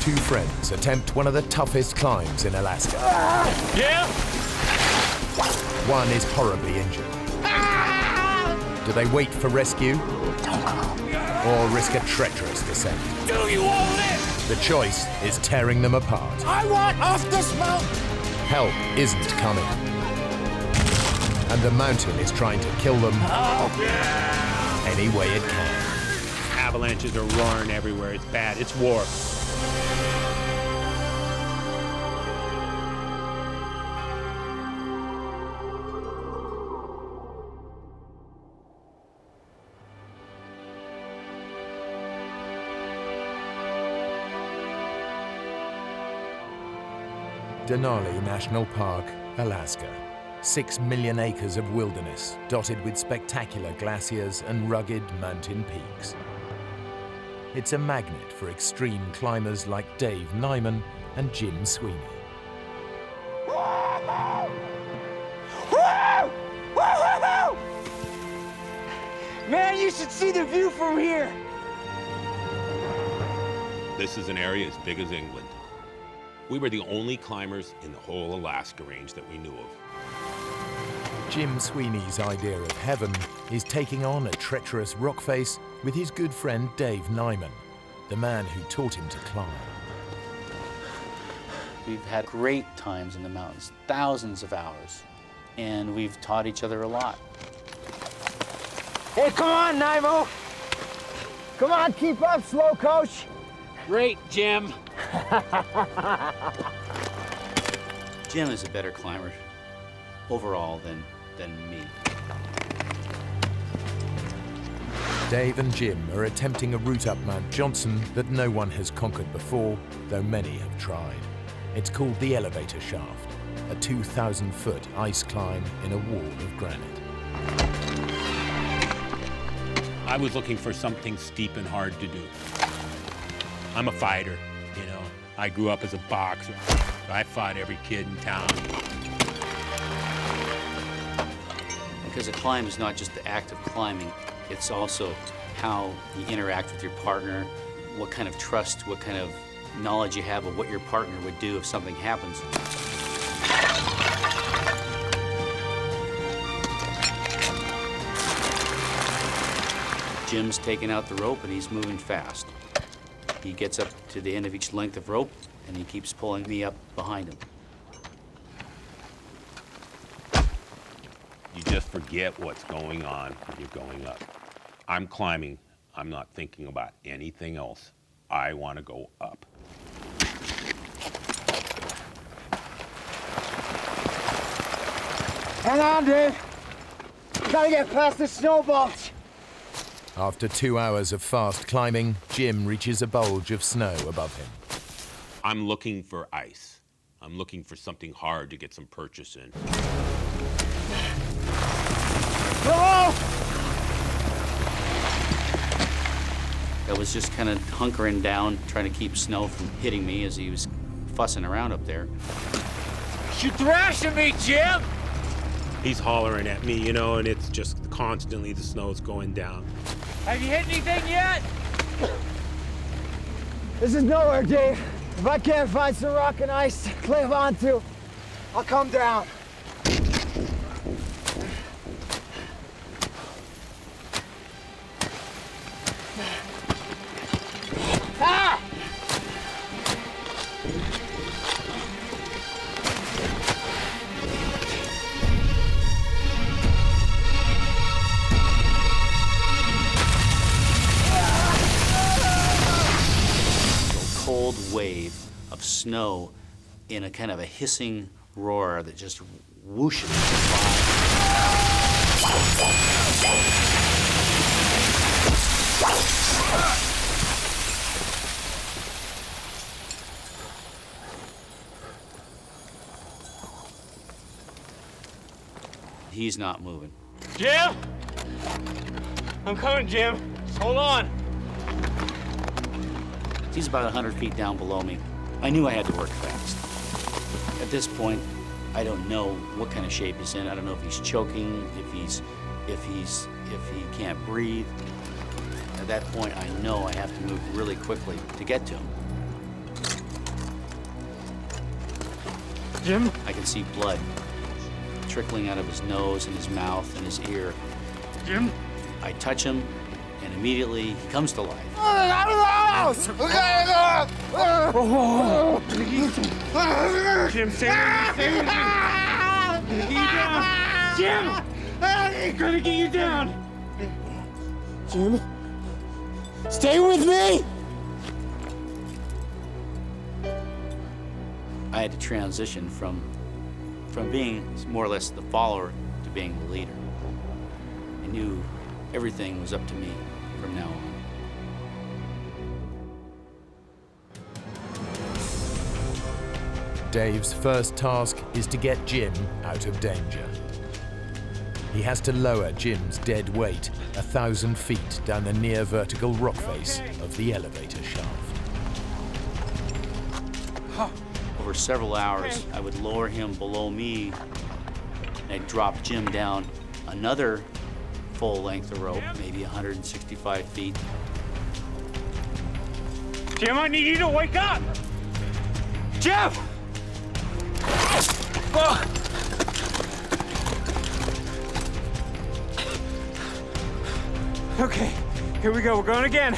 Two friends attempt one of the toughest climbs in Alaska. Yeah? One is horribly injured. Do they wait for rescue or risk a treacherous descent? Do you want it? The choice is tearing them apart. I want off this mountain! Help isn't coming. And the mountain is trying to kill them any way it can. Avalanches are roaring everywhere. It's bad. It's war. Denali National Park, Alaska. 6 million acres of wilderness dotted with spectacular glaciers and rugged mountain peaks. It's a magnet for extreme climbers like Dave Nyman and Jim Sweeney. Man, you should see the view from here! This is an area as big as England. We were the only climbers in the whole Alaska range that we knew of. Jim Sweeney's idea of heaven is taking on a treacherous rock face with his good friend Dave Nyman, the man who taught him to climb. We've had great times in the mountains, thousands of hours, and we've taught each other a lot. Hey, come on, Nymo! Come on, keep up, slow coach! Great, Jim. Jim is a better climber overall than me. Dave and Jim are attempting a route up Mount Johnson that no one has conquered before, though many have tried. It's called the Elevator Shaft, a 2,000-foot ice climb in a wall of granite. I was looking for something steep and hard to do. I'm a fighter, you know. I grew up as a boxer. I fought every kid in town. Because a climb is not just the act of climbing, it's also how you interact with your partner, what kind of trust, what kind of knowledge you have of what your partner would do if something happens. Jim's taking out the rope and he's moving fast. He gets up to the end of each length of rope and he keeps pulling me up behind him. You just forget what's going on when you're going up. I'm climbing. I'm not thinking about anything else. I want to go up. Hang on, Dave. Gotta get past the snowballs. After 2 hours of fast climbing, Jim reaches a bulge of snow above him. I'm looking for ice. I'm looking for something hard to get some purchase in. Oh! I was just kind of hunkering down, trying to keep snow from hitting me as he was fussing around up there. You're thrashing me, Jim! He's hollering at me, you know, and it's just constantly the snow's going down. Have you hit anything yet? This is nowhere, Dave. If I can't find some rock and ice to climb onto, I'll come down. Ah! Cold wave of snow in a kind of a hissing roar that just whooshes by. He's not moving. Jim! I'm coming, Jim. Just hold on. He's about 100 feet down below me. I knew I had to work fast. At this point, I don't know what kind of shape he's in. I don't know if he's choking, if he can't breathe. At that point, I know I have to move really quickly to get to him. Jim? I can see blood trickling out of his nose and his mouth and his ear. Jim? I touch him, and immediately he comes to life. Jim, stay with me. Jim! I'm gonna get you down! Jim? Stay with me! I had to transition from being more or less the follower to being the leader. I knew everything was up to me from now on. Dave's first task is to get Jim out of danger. He has to lower Jim's dead weight 1,000 feet down the near vertical rock face of the elevator shaft. Over several hours, I would lower him below me, and I'd drop Jim down another full length of rope, maybe 165 feet. Jim, I need you to wake up! Jim! Okay, here we go. We're going again.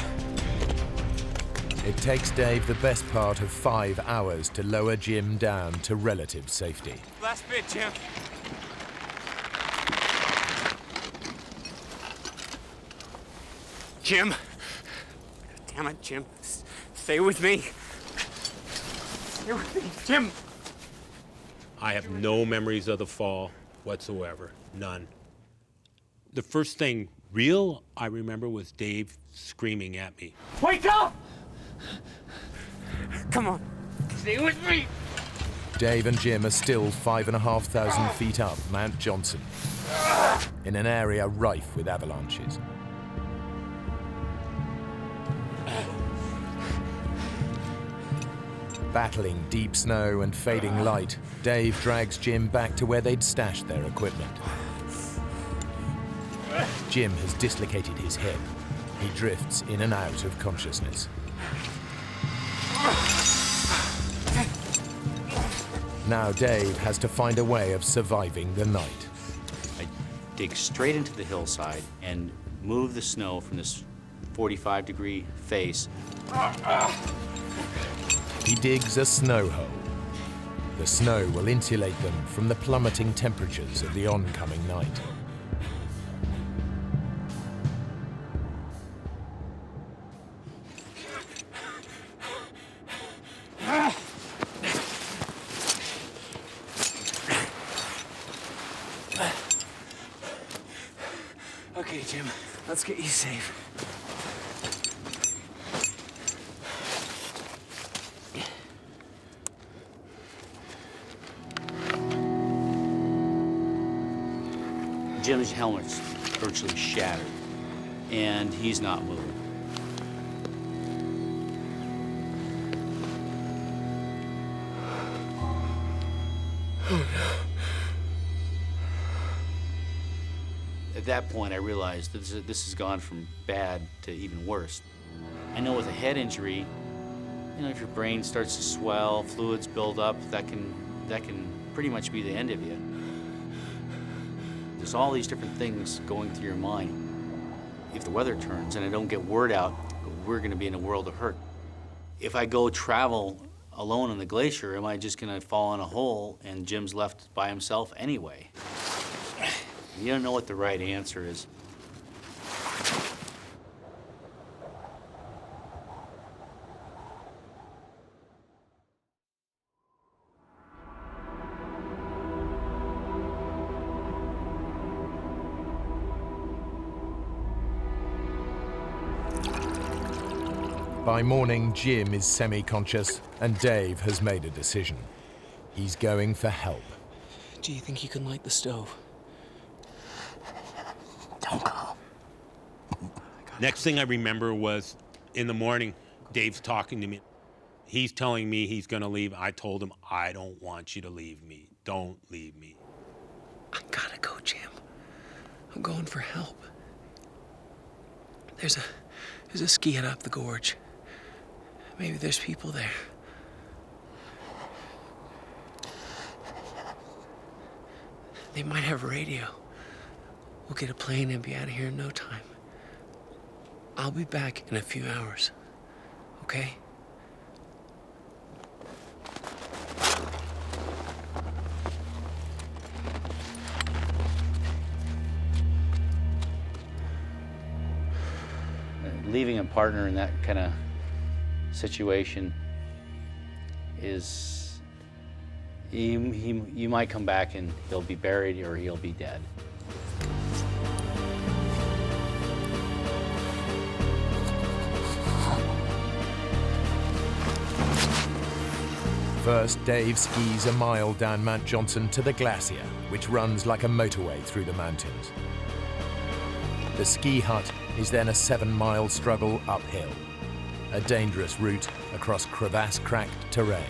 It takes Dave the best part of 5 hours to lower Jim down to relative safety. Last bit, Jim. Jim. Damn it, Jim. Stay with me. Stay with me, Jim. I have no memories of the fall whatsoever, none. The first thing real I remember was Dave screaming at me. Wake up! Come on. Stay with me. Dave and Jim are still 5,500 feet up Mount Johnson, in an area rife with avalanches. Battling deep snow and fading light, Dave drags Jim back to where they'd stashed their equipment. Jim has dislocated his hip. He drifts in and out of consciousness. Now Dave has to find a way of surviving the night. I dig straight into the hillside and move the snow from this 45-degree face. He digs a snow hole. The snow will insulate them from the plummeting temperatures of the oncoming night. Okay, Jim. Let's get you safe. Jim's helmet's virtually shattered, and he's not moving. At that point, I realized that this has gone from bad to even worse. I know with a head injury, you know, if your brain starts to swell, fluids build up, that can pretty much be the end of you. There's all these different things going through your mind. If the weather turns and I don't get word out, we're gonna be in a world of hurt. If I go travel alone on the glacier, am I just gonna fall in a hole and Jim's left by himself anyway? You don't know what the right answer is. By morning, Jim is semi-conscious, and Dave has made a decision. He's going for help. Do you think you can light the stove? Don't go. Next thing I remember was in the morning, Dave's talking to me. He's telling me he's gonna leave. I told him, I don't want you to leave me. Don't leave me. I gotta go, Jim. I'm going for help. There's a ski hut up the gorge. Maybe there's people there. They might have a radio. We'll get a plane and be out of here in no time. I'll be back in a few hours, okay? Leaving a partner in that kind of situation is, you might come back and he'll be buried or he'll be dead. First, Dave skis a mile down Mount Johnson to the glacier, which runs like a motorway through the mountains. The ski hut is then a 7-mile struggle uphill, a dangerous route across crevasse-cracked terrain.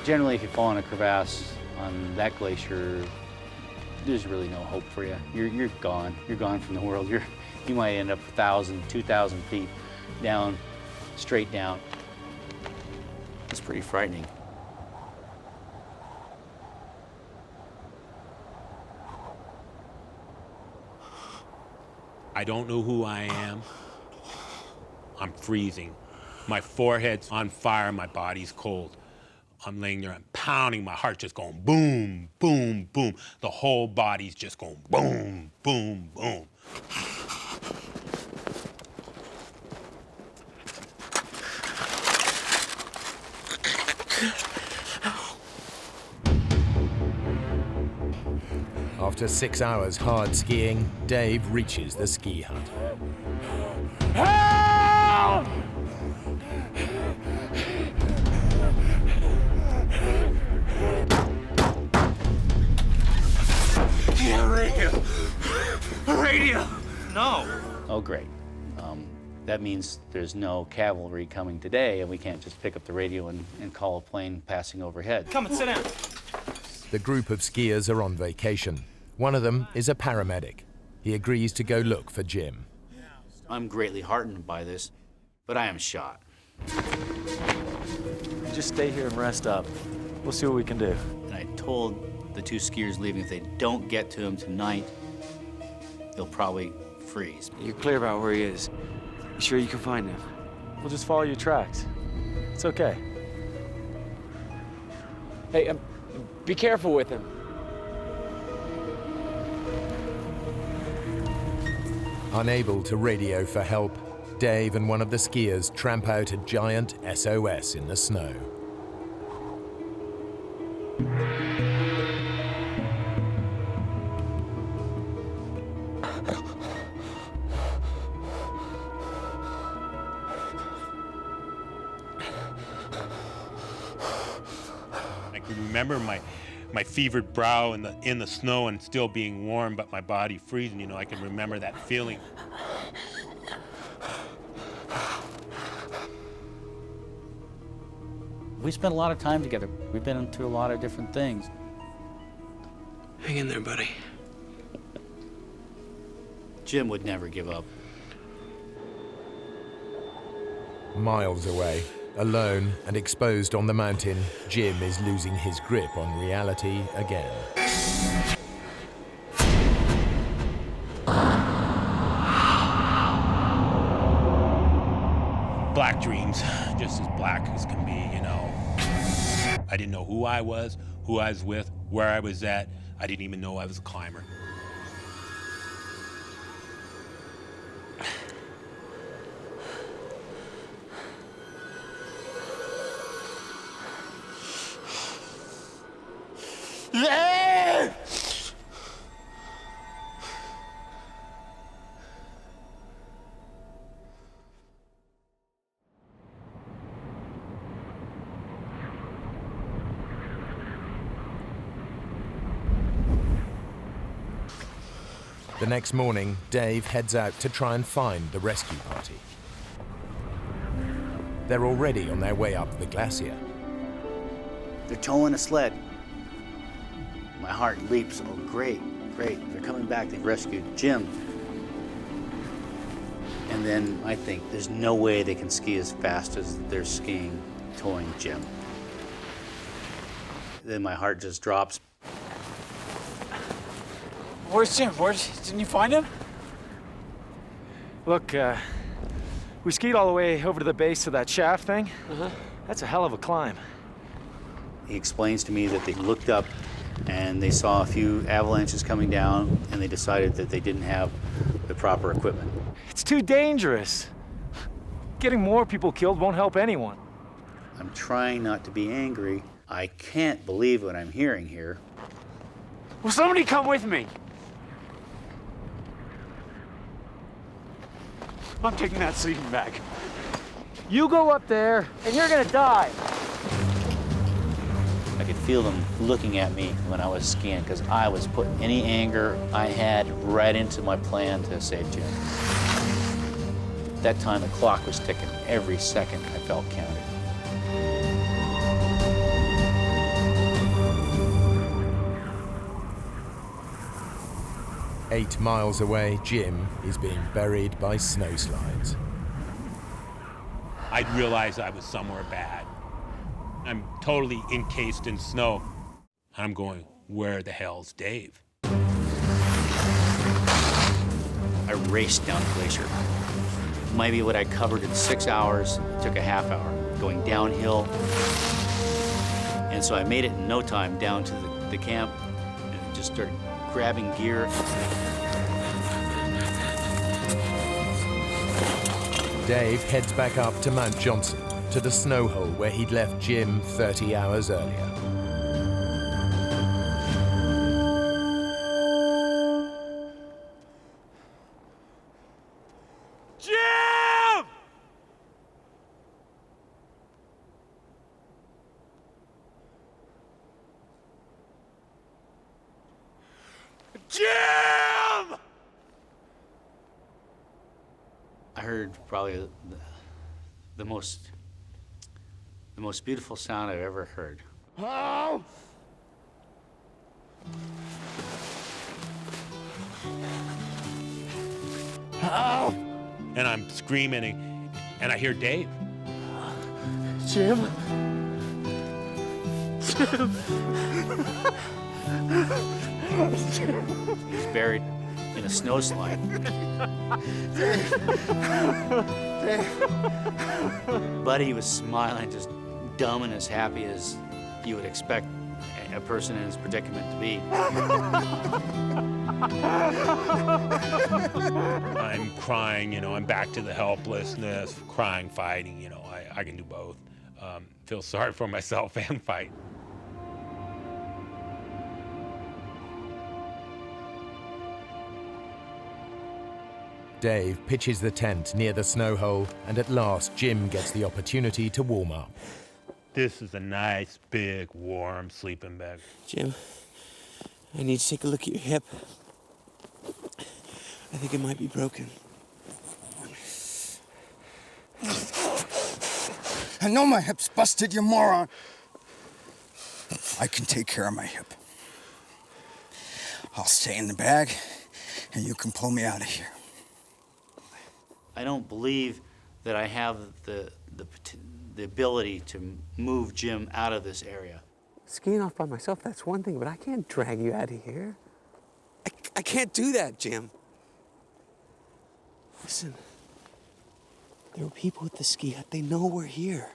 Generally, if you fall in a crevasse on that glacier, there's really no hope for you. You're gone. You're gone from the world. You might end up 1,000, 2,000 feet down, straight down. It's pretty frightening. I don't know who I am. I'm freezing. My forehead's on fire, my body's cold. I'm laying there, I'm pounding, my heart's just going boom, boom, boom. The whole body's just going boom, boom, boom. After 6 hours hard skiing, Dave reaches the ski hut. Help! Yeah, radio! Radio! No! Oh, great. That means there's no cavalry coming today, and we can't just pick up the radio and call a plane passing overhead. Come and sit down. The group of skiers are on vacation. One of them is a paramedic. He agrees to go look for Jim. I'm greatly heartened by this, but I am shot. Just stay here and rest up. We'll see what we can do. And I told the 2 skiers leaving, if they don't get to him tonight, they'll probably freeze. You're clear about where he is. You sure you can find him? We'll just follow your tracks. It's okay. Hey, be careful with him. Unable to radio for help, Dave and one of the skiers tramp out a giant SOS in the snow. I can remember my fevered brow in the snow and still being warm, but my body freezing. You know, I can remember that feeling. We spent a lot of time together. We've been through a lot of different things. Hang in there, buddy. Jim would never give up. Miles away, alone and exposed on the mountain, Jim is losing his grip on reality again. Black dreams, just as black as can be, you know. I didn't know who I was with, where I was at. I didn't even know I was a climber. The next morning, Dave heads out to try and find the rescue party. They're already on their way up the glacier. They're towing a sled. My heart leaps. Oh, great, great. They're coming back. They've rescued Jim. And then I think there's no way they can ski as fast as they're skiing, towing Jim. Then my heart just drops. Where's Jim? Didn't you find him? Look, we skied all the way over to the base of that shaft thing. That's a hell of a climb. He explains to me that they looked up and they saw a few avalanches coming down, and they decided that they didn't have the proper equipment. It's too dangerous. Getting more people killed won't help anyone. I'm trying not to be angry. I can't believe what I'm hearing here. Will somebody come with me? I'm taking that sleeping bag. You go up there, and you're gonna die. I could feel them looking at me when I was skiing, because I was putting any anger I had right into my plan to save Jim. At that time, the clock was ticking. Every second I felt counted. Eight miles away, Jim is being buried by snowslides. I'd realized I was somewhere bad. I'm totally encased in snow. I'm going, where the hell's Dave? I raced down the glacier. Maybe what I covered in 6 hours took a half hour, going downhill. And so I made it in no time down to the camp and just started grabbing gear. Dave heads back up to Mount Johnson, to the snow hole where he'd left Jim 30 hours earlier. Jim! Jim! I heard probably the most beautiful sound I've ever heard. Oh! Oh! And I'm screaming, and I hear Dave. Jim? He's buried in a snowslide. Buddy was smiling, just dumb and as happy as you would expect a person in his predicament to be. I'm crying, I'm back to the helplessness, crying, fighting, I can do both. Feel sorry for myself and fight. Dave pitches the tent near the snow hole, and at last Jim gets the opportunity to warm up. This is a nice, big, warm sleeping bag. Jim, I need to take a look at your hip. I think it might be broken. I know my hip's busted, you moron. I can take care of my hip. I'll stay in the bag, and you can pull me out of here. I don't believe that I have the ability to move Jim out of this area. Skiing off by myself, that's one thing, but I can't drag you out of here. I can't do that, Jim. Listen, there are people at the ski hut. They know we're here.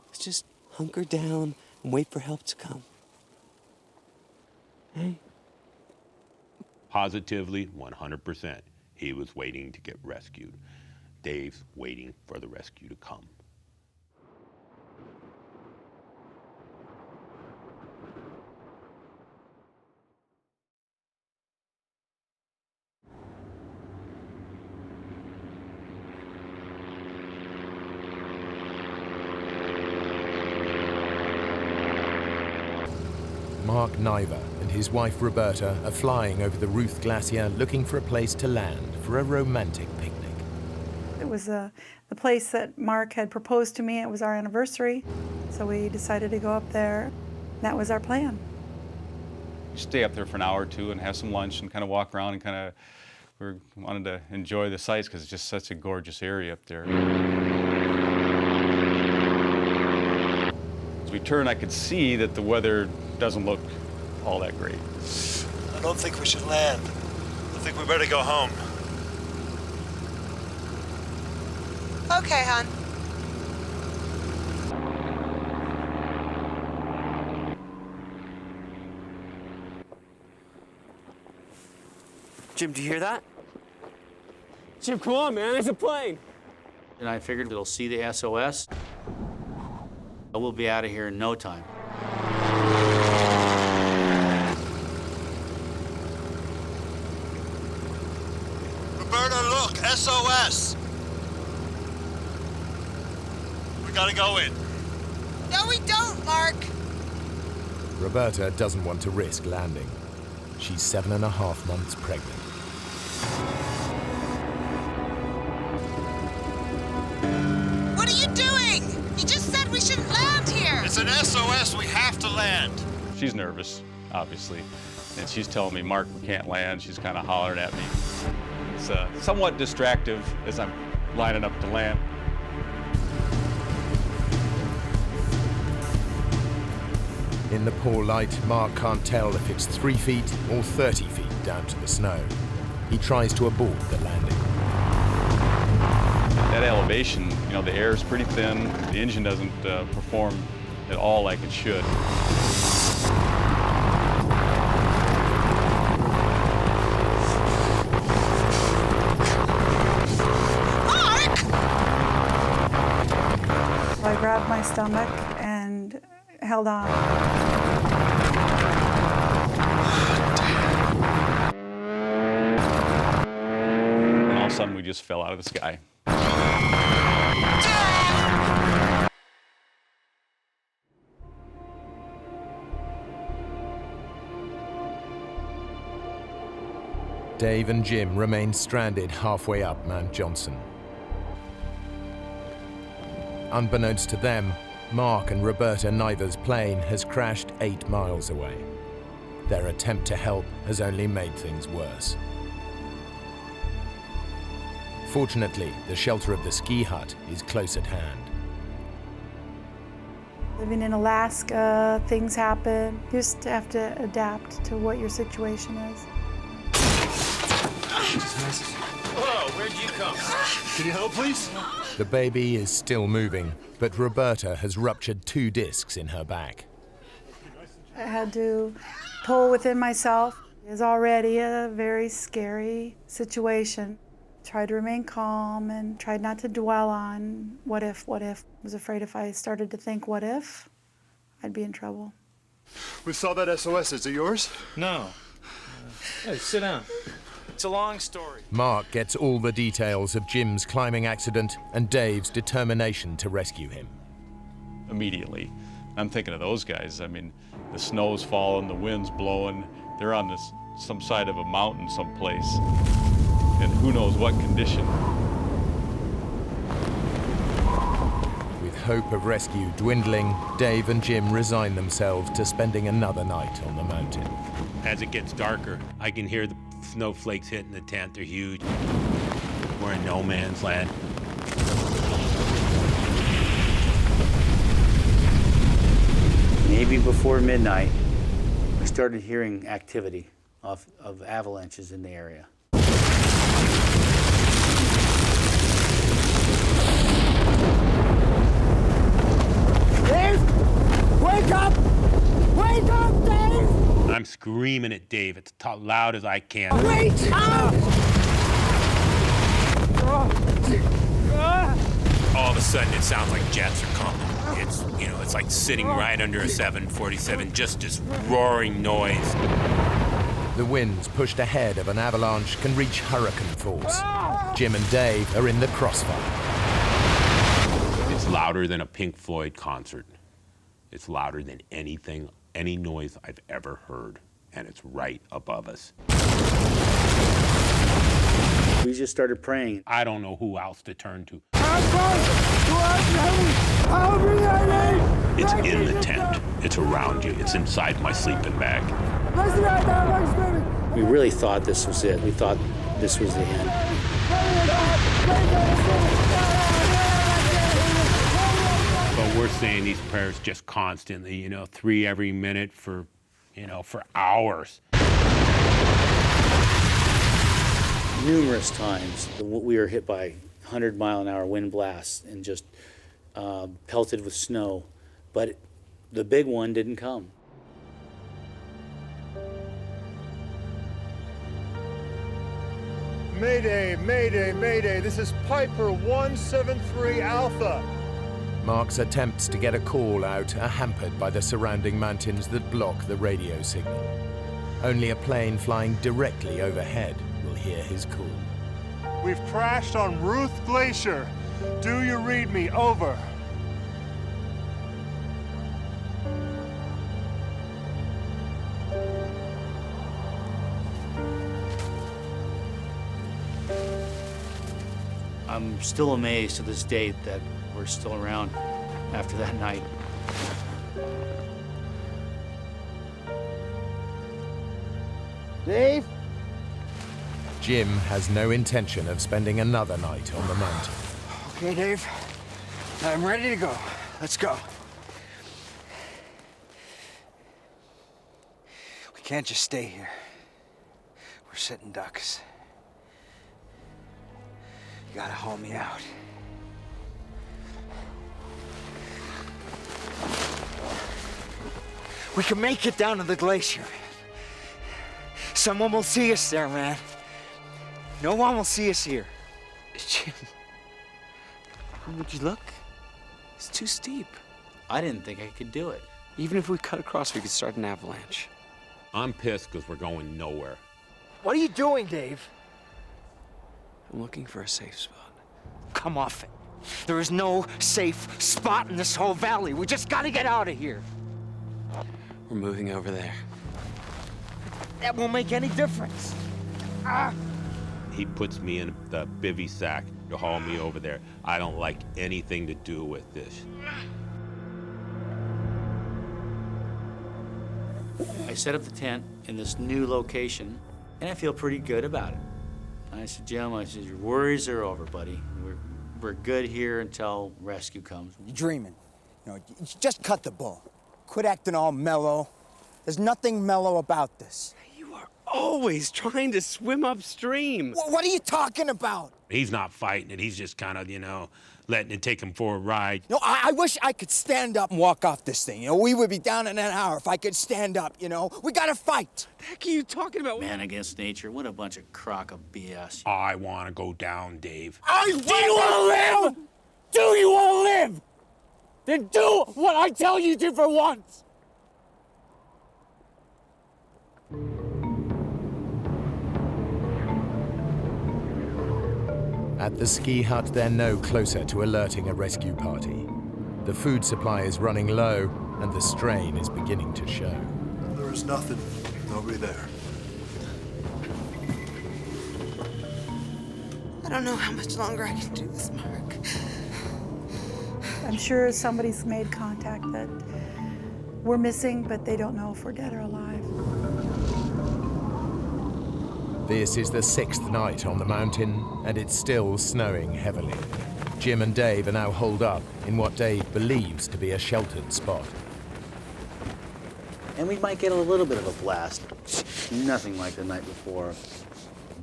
Let's just hunker down and wait for help to come. Hey? Positively, 100%. He was waiting to get rescued. Dave's waiting for the rescue to come. Mark Niver and his wife Roberta are flying over the Ruth Glacier looking for a place to land for a romantic picnic. It was the place that Mark had proposed to me. It was our anniversary, so we decided to go up there. That was our plan. Stay up there for an hour or two and have some lunch and kind of walk around and we wanted to enjoy the sights because it's just such a gorgeous area up there. As we turned, I could see that the weather doesn't look all that great. I don't think we should land. I think we better go home. Okay, hon. Jim, do you hear that? Jim, come on, man, there's a plane. And I figured it'll see the SOS. We'll be out of here in no time. Roberta, look, SOS. We gotta go in. No, we don't, Mark. Roberta doesn't want to risk landing. She's 7.5 months pregnant. What are you doing? You just said we shouldn't land here. It's an SOS, we have to land. She's nervous, obviously, and she's telling me, Mark, we can't land. She's kind of hollering at me. It's somewhat distractive as I'm lining up to land. In the poor light, Mark can't tell if it's 3 feet or 30 feet down to the snow. He tries to abort the landing. At elevation, you know, the air is pretty thin. The engine doesn't perform at all like it should. Mark! So I grabbed my stomach and held on. And all of a sudden, we just fell out of the sky. Dave and Jim remain stranded halfway up Mount Johnson. Unbeknownst to them, Mark and Roberta Niver's plane has crashed 8 miles away. Their attempt to help has only made things worse. Fortunately, the shelter of the ski hut is close at hand. Living in Alaska, things happen. You just have to adapt to what your situation is. Whoa, where'd you come? Can you help, please? The baby is still moving, but Roberta has ruptured 2 discs in her back. I had to pull within myself. It was already a very scary situation. Tried to remain calm and tried not to dwell on what if. I was afraid if I started to think what if, I'd be in trouble. We saw that SOS. Is it yours? No. Hey, sit down. It's a long story. Mark gets all the details of Jim's climbing accident and Dave's determination to rescue him. Immediately, I'm thinking of those guys. I mean, the snow's falling, the wind's blowing. They're on some side of a mountain someplace, and who knows what condition. With hope of rescue dwindling, Dave and Jim resign themselves to spending another night on the mountain. As it gets darker, I can hear the snowflakes hitting the tent. They're huge. We're in no man's land. Maybe before midnight, we started hearing activity of avalanches in the area. Dave! Wake up! Wake up, Dave! I'm screaming at Dave as loud as I can. Wake up! All of a sudden, it sounds like jets are coming. It's like sitting right under a 747, just this roaring noise. The winds pushed ahead of an avalanche can reach hurricane force. Jim and Dave are in the crossfire. It's louder than a Pink Floyd concert. It's louder than any noise I've ever heard, and it's right above us. We just started praying. I don't know who else to turn to. It's in the tent. It's around you. It's inside my sleeping bag. We really thought this was it. We thought this was the end. But we're saying these prayers just constantly, 3 every minute for hours. Numerous times we were hit by 100-mile-an-hour wind blasts and just pelted with snow, but the big one didn't come. Mayday, Mayday, Mayday. This is Piper 173 Alpha. Mark's attempts to get a call out are hampered by the surrounding mountains that block the radio signal. Only a plane flying directly overhead will hear his call. We've crashed on Ruth Glacier. Do you read me? Over. I'm still amazed to this day that we're still around after that night. Dave? Jim has no intention of spending another night on the mountain. Okay, Dave. I'm ready to go. Let's go. We can't just stay here. We're sitting ducks. You gotta haul me out. We can make it down to the glacier. Someone will see us there, man. No one will see us here. Jim, would you look? It's too steep. I didn't think I could do it. Even if we cut across, we could start an avalanche. I'm pissed because we're going nowhere. What are you doing, Dave? I'm looking for a safe spot. Come off it. There is no safe spot in this whole valley. We just gotta get out of here. We're moving over there. That won't make any difference. He puts me in the bivy sack to haul me over there. I don't like anything to do with this. I set up the tent in this new location, and I feel pretty good about it. I said, Jim, your worries are over, buddy. We're good here until rescue comes. You're dreaming. You know, you just cut the bull. Quit acting all mellow. There's nothing mellow about this. You are always trying to swim upstream. What are you talking about? He's not fighting it. He's just kind of, letting it take him for a ride. No, I wish I could stand up and walk off this thing. We would be down in an hour if I could stand up, We gotta fight. What the heck are you talking about? Man against nature, what a bunch of crock of BS. I want to go down, Dave. Do you want to live? Do you want to live? Then do what I tell you to for once. At the ski hut, they're no closer to alerting a rescue party. The food supply is running low, and the strain is beginning to show. There is nothing. Nobody there. I don't know how much longer I can do this, Mark. I'm sure somebody's made contact that we're missing, but they don't know if we're dead or alive. This is the 6th night on the mountain, and it's still snowing heavily. Jim and Dave are now holed up in what Dave believes to be a sheltered spot. And we might get a little bit of a blast. Nothing like the night before.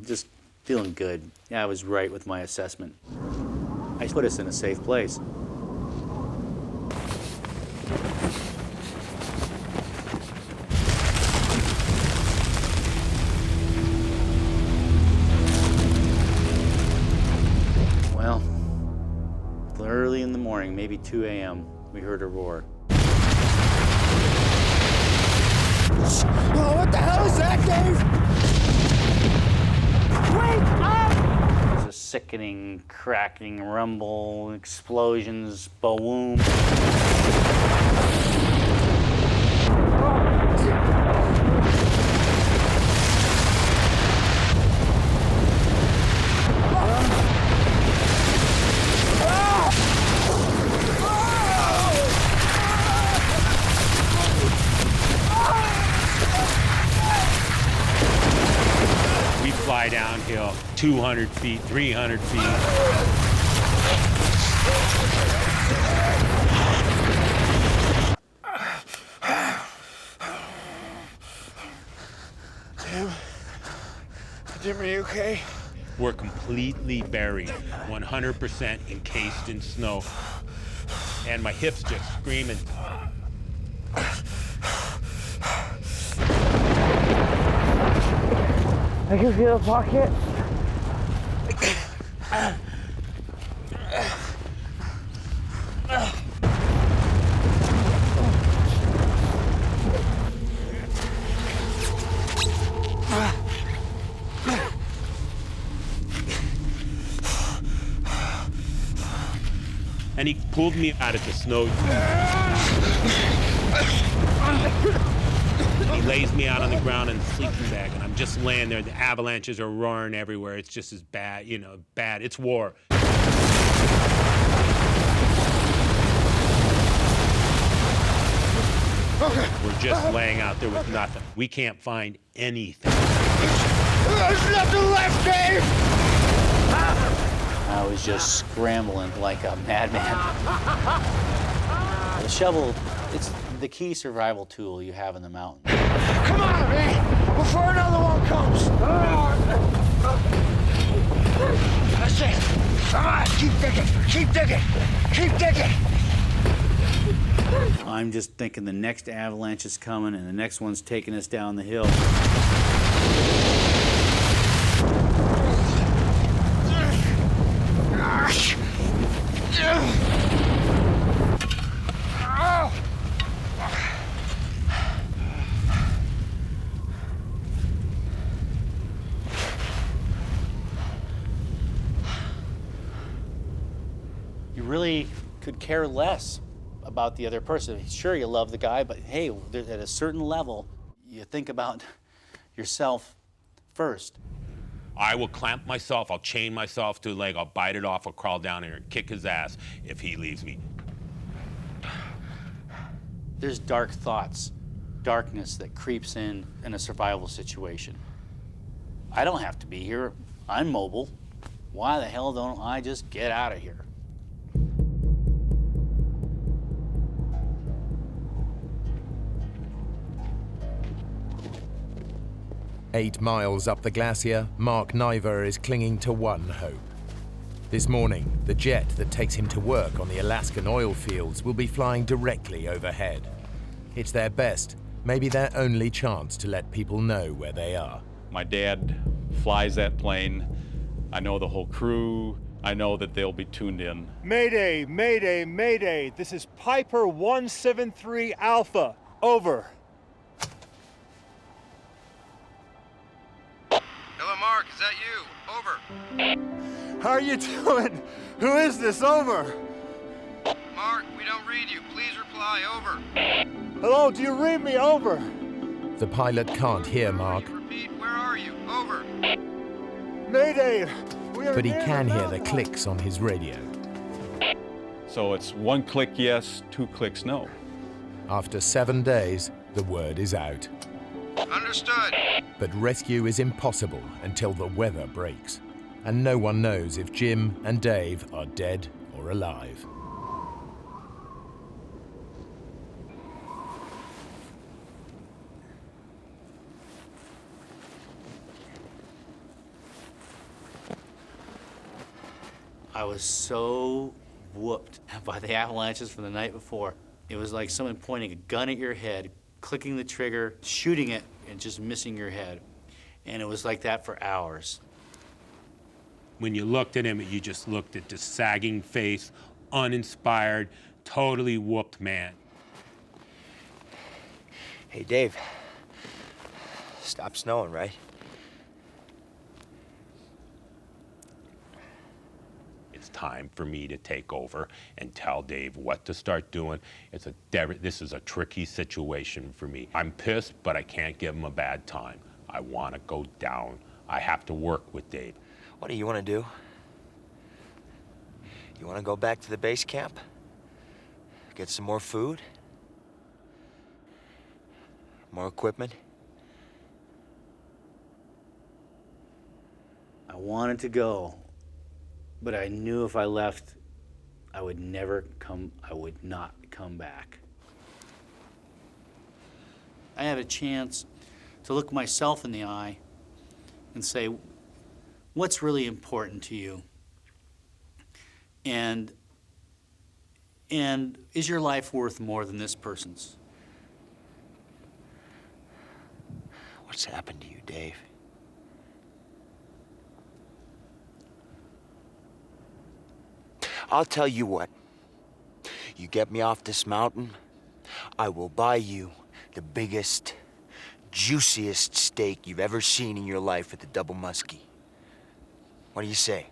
Just feeling good. Yeah, I was right with my assessment. I put us in a safe place. Well, early in the morning, maybe 2 a.m., we heard a roar. Oh, what the hell is that, Dave? Wake up! There's a sickening, cracking rumble, explosions, boom. Fly downhill 200 feet, 300 feet. Jim, are you okay? We're completely buried, 100% encased in snow. And my hips just screaming. I can feel the pocket. And he pulled me out of the snow. He lays me out on the ground in the sleeping bag, and I'm just laying there. The avalanches are roaring everywhere. It's just as bad, you know, bad. It's war. We're just laying out there with nothing. We can't find anything. There's nothing left, Dave! I was just scrambling like a madman. The shovel, it's the key survival tool you have in the mountains. Come on, man! Before another one comes! That's it! Come on, keep digging! Keep digging! Keep digging! I'm just thinking the next avalanche is coming and the next one's taking us down the hill. You really could care less about the other person. Sure, you love the guy, but hey, at a certain level, you think about yourself first. I will clamp myself, I'll chain myself to a leg, I'll bite it off, I'll crawl down here and kick his ass if he leaves me. There's dark thoughts, darkness that creeps in a survival situation. I don't have to be here. I'm mobile. Why the hell don't I just get out of here? Eight miles up the glacier, Mark Niver is clinging to one hope. This morning, the jet that takes him to work on the Alaskan oil fields will be flying directly overhead. It's their best, maybe their only chance to let people know where they are. My dad flies that plane. I know the whole crew. I know that they'll be tuned in. Mayday, Mayday, Mayday. This is Piper 173 Alpha. Over. Hello, Mark. Is that you? Over. How are you doing? Who is this? Over. Mark, we don't read you. Please reply. Over. Hello, do you read me? Over. The pilot can't hear Mark. Repeat, where are you? Over. Mayday. But he can hear the clicks on his radio. So it's one click yes, two clicks no. After 7 days, the word is out. Understood. But rescue is impossible until the weather breaks. And no one knows if Jim and Dave are dead or alive. I was so whooped by the avalanches from the night before. It was like someone pointing a gun at your head, clicking the trigger, shooting it, and just missing your head. And it was like that for hours. When you looked at him, you just looked at this sagging face, uninspired, totally whooped man. Hey, Dave. Stop snowing, right? It's time for me to take over and tell Dave what to start doing. This is a tricky situation for me. I'm pissed, but I can't give him a bad time. I want to go down. I have to work with Dave. What do you want to do? You want to go back to the base camp? Get some more food? More equipment? I wanted to go, but I knew if I left, I would not come back. I had a chance to look myself in the eye and say, what's really important to you? And is your life worth more than this person's? What's happened to you, Dave? I'll tell you what. You get me off this mountain, I will buy you the biggest, juiciest steak you've ever seen in your life at the Double Muskie. What do you say?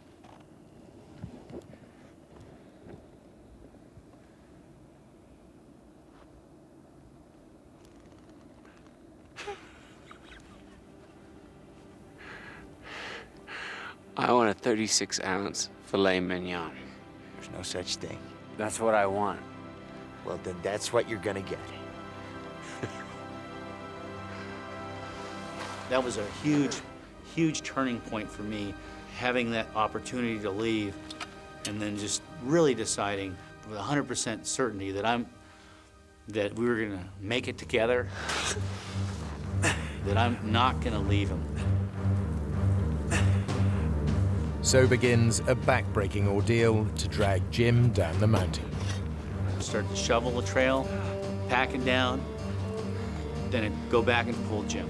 I want a 36-ounce filet mignon. There's no such thing. That's what I want. Well, then that's what you're gonna get. That was a huge, huge turning point for me, having that opportunity to leave and then just really deciding with 100% certainty that we were gonna make it together, that I'm not gonna leave him. So begins a back-breaking ordeal to drag Jim down the mountain. Start to shovel the trail, pack it down, then it'd go back and pull Jim.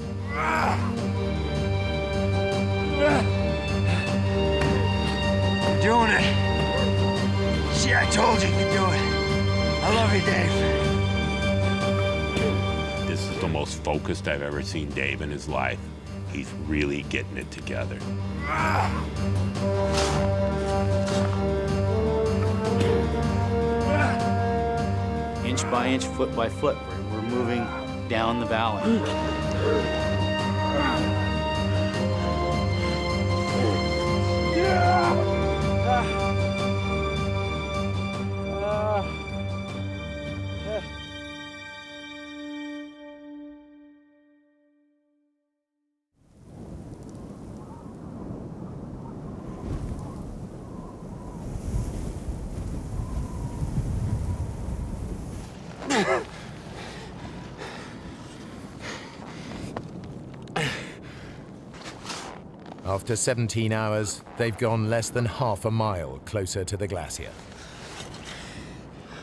You're doing it. See, I told you could do it. I love you, Dave. This is the most focused I've ever seen Dave in his life. He's really getting it together. Inch by inch, foot by foot, we're moving down the valley. After 17 hours, they've gone less than half a mile closer to the glacier.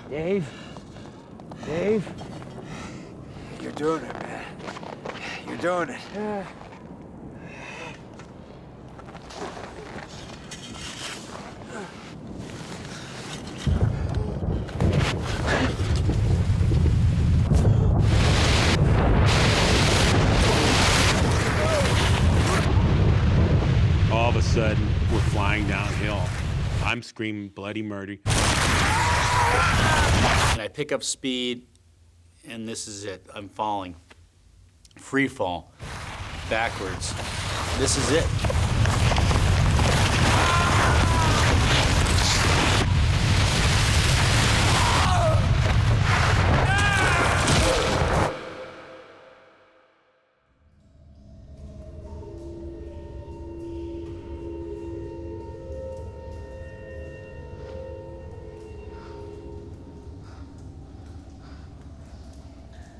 Dave? Dave? You're doing it, man. You're doing it. All of a sudden, we're flying downhill. I'm screaming bloody murder. And I pick up speed, and this is it. I'm falling. Free fall. Backwards. This is it.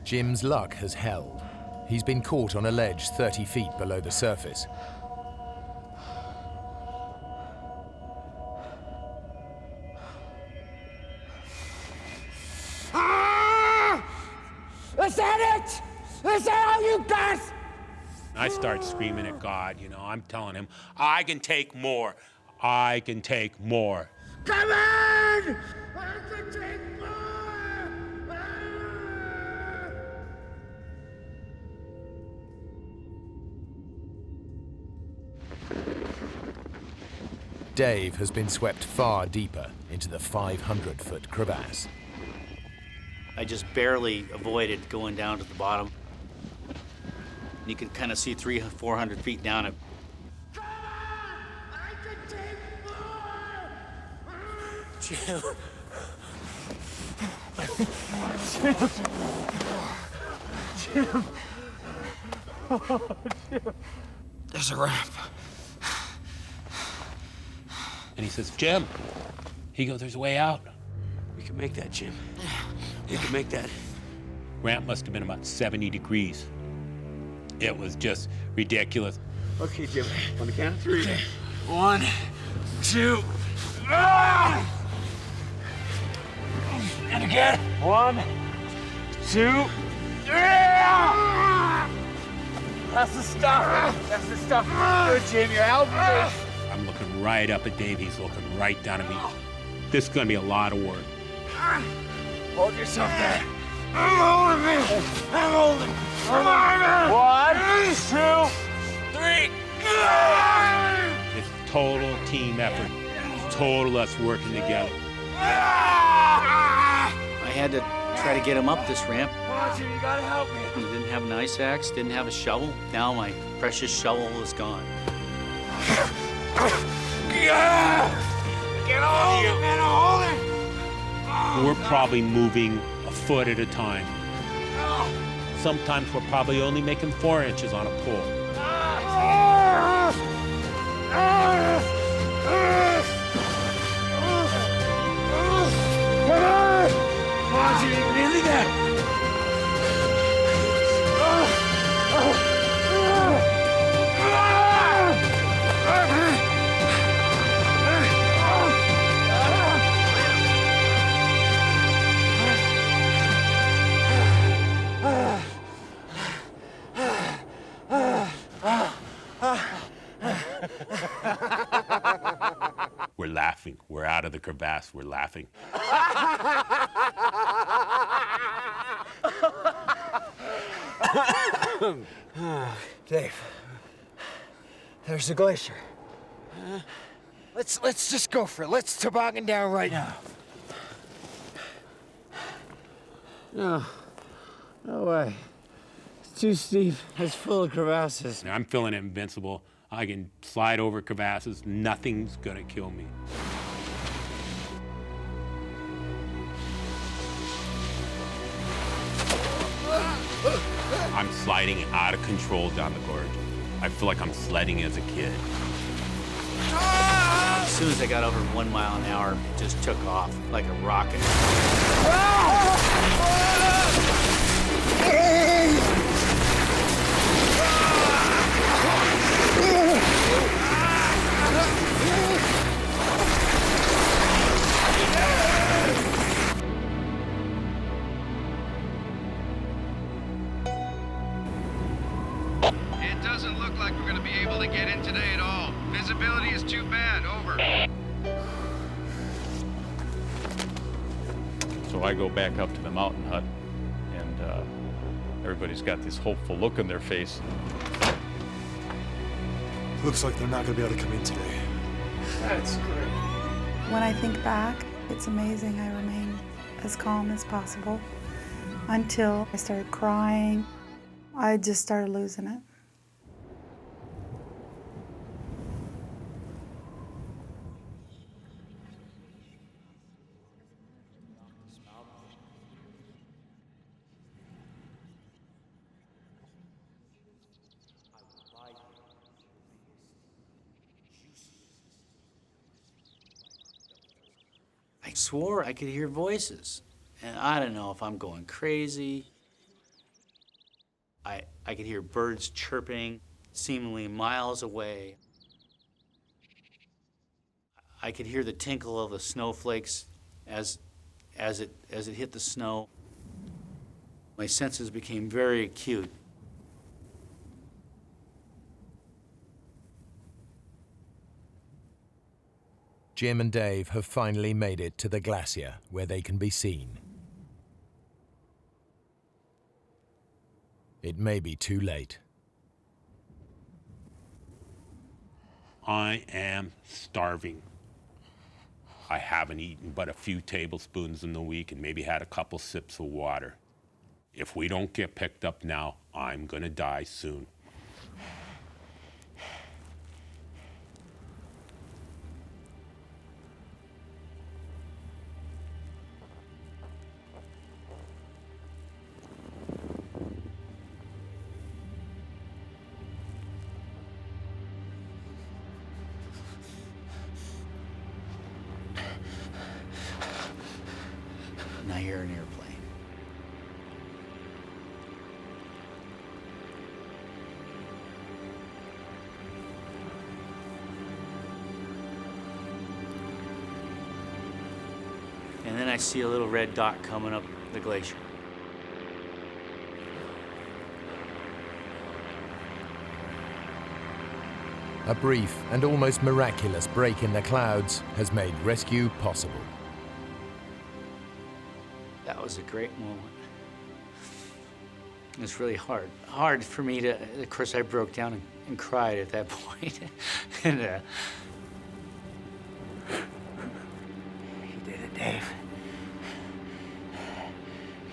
Jim's luck has held. He's been caught on a ledge 30 feet below the surface. Is that it? Is that all you got? I start screaming at God, you know. I'm telling him, I can take more. I can take more. Come on! I can take more! Dave has been swept far deeper into the 500-foot crevasse. I just barely avoided going down to the bottom. You can kind of see 300-400 feet down it. Come on! I can take more! Jim. Jim. Oh, Jim. There's a ramp. And he says, Jim. He goes, there's a way out. We can make that, Jim. We can make that. Ramp must have been about 70 degrees. It was just ridiculous. Okay, Jim. On the count of 3. 1, 2. Ah! And again. 1, 2. Ah! That's the stuff. That's the stuff. Good, Jim. You're helping me. I'm looking right up at Dave. He's looking right down at me. This is gonna be a lot of work. Hold yourself there. I'm holding it. I'm holding it. Come on. 1, 2, 3. It's total team effort. It's total us working together. I had to try to get him up this ramp. Come on, Jim, you gotta help me. I didn't have an ice axe, didn't have a shovel. Now my precious shovel is gone. Get on you, man, hold it. We're probably moving a foot at a time. Sometimes we're probably only making 4 inches on a pole. Come on, Jimmy, we're nearly there. We're laughing. We're out of the crevasse. We're laughing. Dave, there's the glacier. Let's just go for it. Let's toboggan down right now. No. No way. It's too steep. It's full of crevasses. I'm feeling invincible. I can slide over crevasses. Nothing's gonna kill me. I'm sliding out of control down the gorge. I feel like I'm sledding as a kid. As soon as I got over 1 mile an hour, it just took off like a rocket. It doesn't look like we're going to be able to get in today at all. Visibility is too bad. Over. So I go back up to the mountain hut, and everybody's got this hopeful look on their face. Looks like they're not going to be able to come in today. That's great. When I think back, it's amazing I remained as calm as possible until I started crying. I just started losing it. I swore I could hear voices, and I don't know if I'm going crazy. I could hear birds chirping, seemingly miles away. I could hear the tinkle of the snowflakes as it hit the snow. My senses became very acute. Jim and Dave have finally made it to the glacier where they can be seen. It may be too late. I am starving. I haven't eaten but a few tablespoons in the week and maybe had a couple sips of water. If we don't get picked up now, I'm gonna die soon. Now you're an airplane. see a little red dot coming up the glacier. A brief and almost miraculous break in the clouds has made rescue possible. That was a great moment. It was really hard for me to, of course I broke down and cried at that point. And You did it, Dave.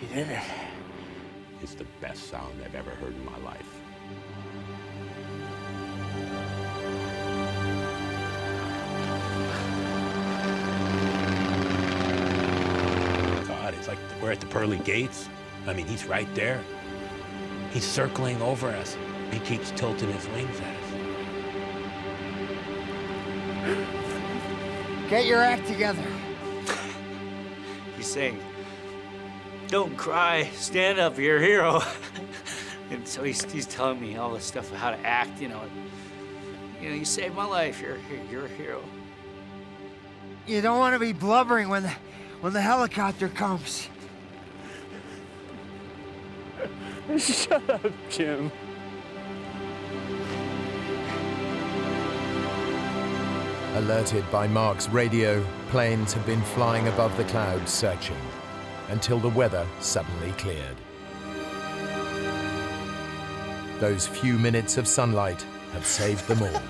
You did it. It's the best sound I've ever heard in my life. God, it's like we're at the pearly gates. I mean, he's right there. He's circling over us. He keeps tilting his wings at us. Get your act together. he's saying, "Don't cry, stand up, you're a hero." And so he's telling me all this stuff of how to act, you know, you saved my life, you're a hero. You don't want to be blubbering when the helicopter comes. Shut up, Jim. Alerted by Mark's radio, planes have been flying above the clouds searching until the weather suddenly cleared. Those few minutes of sunlight have saved them all.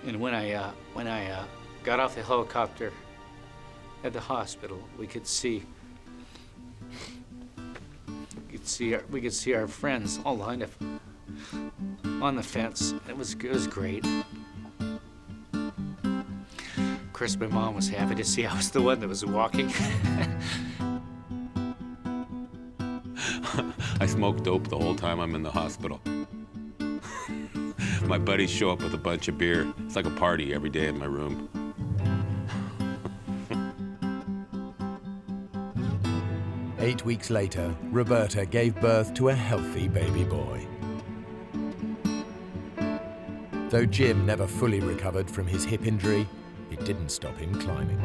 And when I got off the helicopter at the hospital, we could see our friends all lined up on the fence. It was great. Of course, my mom was happy to see I was the one that was walking. I smoke dope the whole time I'm in the hospital. My buddies show up with a bunch of beer. It's like a party every day in my room. 8 weeks later, Roberta gave birth to a healthy baby boy. Though Jim never fully recovered from his hip injury, it didn't stop him climbing.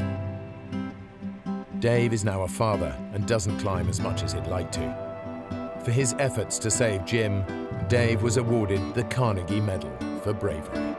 Dave is now a father and doesn't climb as much as he'd like to. For his efforts to save Jim, Dave was awarded the Carnegie Medal for bravery.